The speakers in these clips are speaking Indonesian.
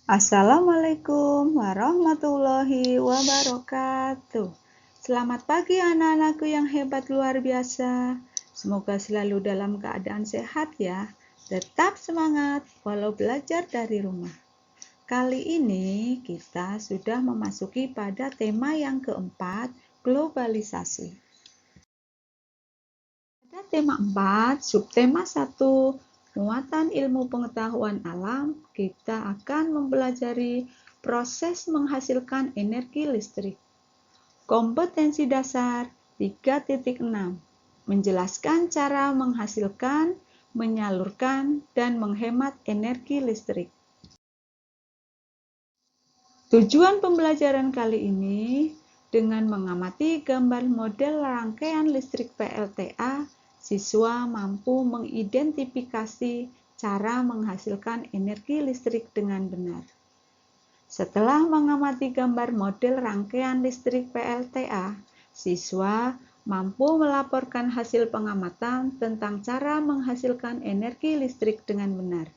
Assalamualaikum warahmatullahi wabarakatuh. Selamat pagi anak-anakku yang hebat luar biasa. Semoga selalu dalam keadaan sehat ya. Tetap semangat walau belajar dari rumah. Kali ini kita sudah memasuki pada tema yang keempat, globalisasi. Pada tema 4, subtema 1, muatan ilmu pengetahuan alam, kita akan mempelajari proses menghasilkan energi listrik. Kompetensi dasar 3.6, menjelaskan cara menghasilkan, menyalurkan, dan menghemat energi listrik. Tujuan pembelajaran kali ini dengan mengamati gambar model rangkaian listrik PLTA, siswa mampu mengidentifikasi cara menghasilkan energi listrik dengan benar. Setelah mengamati gambar model rangkaian listrik PLTA, siswa mampu melaporkan hasil pengamatan tentang cara menghasilkan energi listrik dengan benar.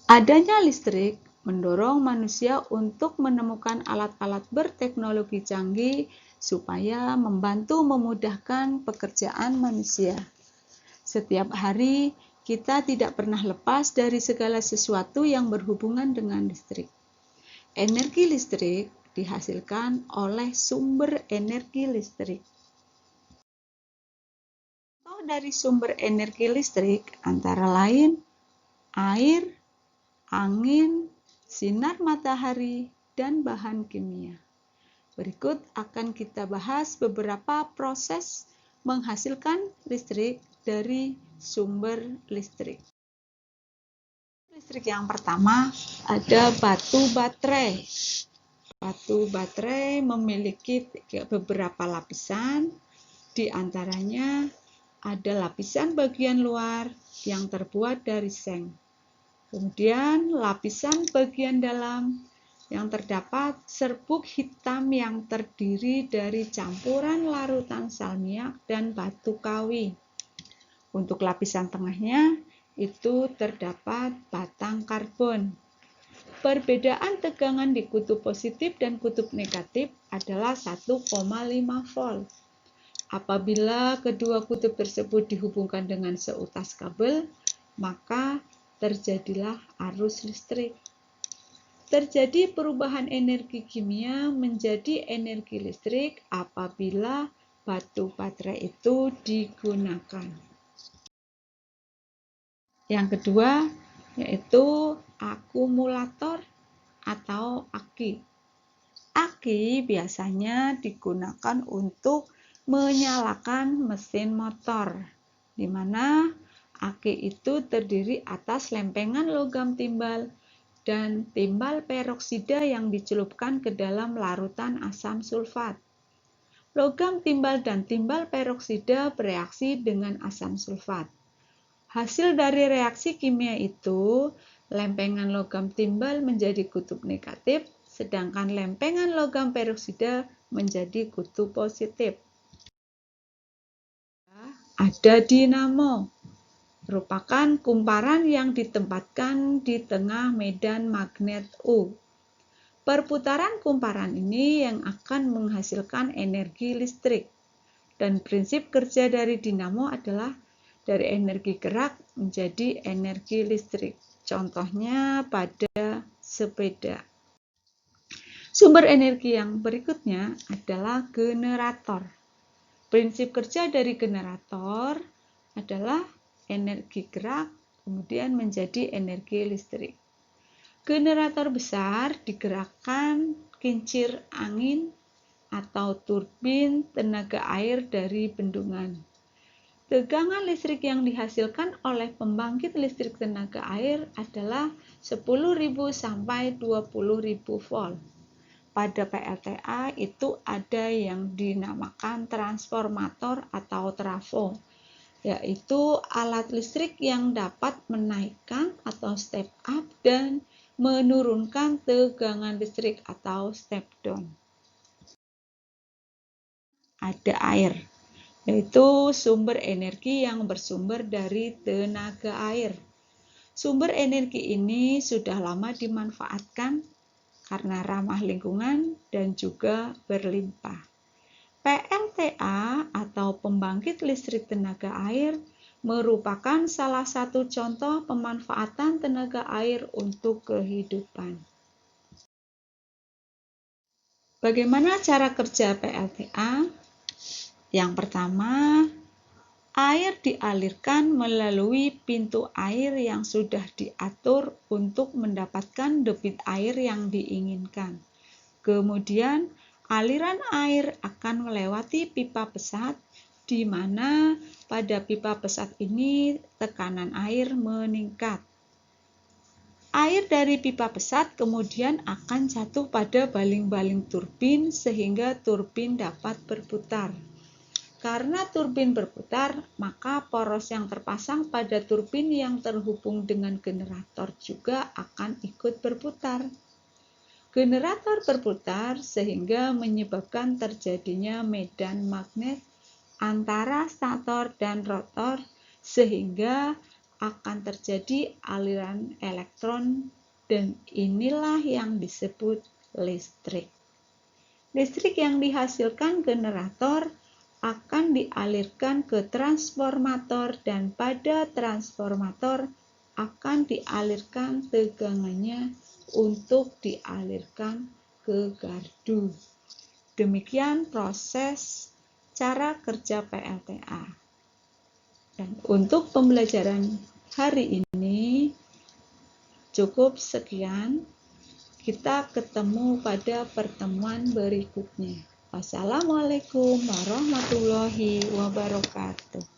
Adanya listrik mendorong manusia untuk menemukan alat-alat berteknologi canggih supaya membantu memudahkan pekerjaan manusia. Setiap hari, kita tidak pernah lepas dari segala sesuatu yang berhubungan dengan listrik. Energi listrik dihasilkan oleh sumber energi listrik. Contoh dari sumber energi listrik antara lain air, angin, sinar matahari, dan bahan kimia. Berikut akan kita bahas beberapa proses menghasilkan listrik dari sumber listrik. Listrik yang pertama ada batu baterai. Batu baterai memiliki beberapa lapisan, di antaranya ada lapisan bagian luar yang terbuat dari seng. Kemudian lapisan bagian dalam yang terdapat serbuk hitam yang terdiri dari campuran larutan salmiak dan batu kawi. Untuk lapisan tengahnya itu terdapat batang karbon. Perbedaan tegangan di kutub positif dan kutub negatif adalah 1,5 volt. Apabila kedua kutub tersebut dihubungkan dengan seutas kabel, maka terjadilah arus listrik. Terjadi perubahan energi kimia menjadi energi listrik apabila batu baterai itu digunakan. Yang kedua yaitu akumulator atau aki. Aki biasanya digunakan untuk menyalakan mesin motor, di mana aki itu terdiri atas lempengan logam timbal dan timbal peroksida yang dicelupkan ke dalam larutan asam sulfat. Logam timbal dan timbal peroksida bereaksi dengan asam sulfat. Hasil dari reaksi kimia itu, lempengan logam timbal menjadi kutub negatif, sedangkan lempengan logam peroksida menjadi kutub positif. Ada dinamo, merupakan kumparan yang ditempatkan di tengah medan magnet U. Perputaran kumparan ini yang akan menghasilkan energi listrik. Dan prinsip kerja dari dinamo adalah dari energi gerak menjadi energi listrik. Contohnya pada sepeda. Sumber energi yang berikutnya adalah generator. Prinsip kerja dari generator adalah energi gerak kemudian menjadi energi listrik. Generator besar digerakkan kincir angin atau turbin tenaga air dari bendungan. Tegangan listrik yang dihasilkan oleh pembangkit listrik tenaga air adalah 10.000 sampai 20.000 volt. Pada PLTA itu ada yang dinamakan transformator atau trafo, yaitu alat listrik yang dapat menaikkan atau step up dan menurunkan tegangan listrik atau step down. Ada air, yaitu sumber energi yang bersumber dari tenaga air. Sumber energi ini sudah lama dimanfaatkan karena ramah lingkungan dan juga berlimpah. PLTA atau pembangkit listrik tenaga air merupakan salah satu contoh pemanfaatan tenaga air untuk kehidupan. Bagaimana cara kerja PLTA? Yang pertama, air dialirkan melalui pintu air yang sudah diatur untuk mendapatkan debit air yang diinginkan. Kemudian, aliran air akan melewati pipa pesat, di mana pada pipa pesat ini tekanan air meningkat. Air dari pipa pesat kemudian akan jatuh pada baling-baling turbin sehingga turbin dapat berputar. Karena turbin berputar, maka poros yang terpasang pada turbin yang terhubung dengan generator juga akan ikut berputar. Generator berputar sehingga menyebabkan terjadinya medan magnet antara stator dan rotor sehingga akan terjadi aliran elektron dan inilah yang disebut listrik. Listrik yang dihasilkan generator akan dialirkan ke transformator dan pada transformator akan dialirkan tegangannya untuk dialirkan ke gardu. Demikian proses cara kerja PLTA. Dan untuk pembelajaran hari ini cukup sekian. Kita ketemu pada pertemuan berikutnya. Wassalamualaikum warahmatullahi wabarakatuh.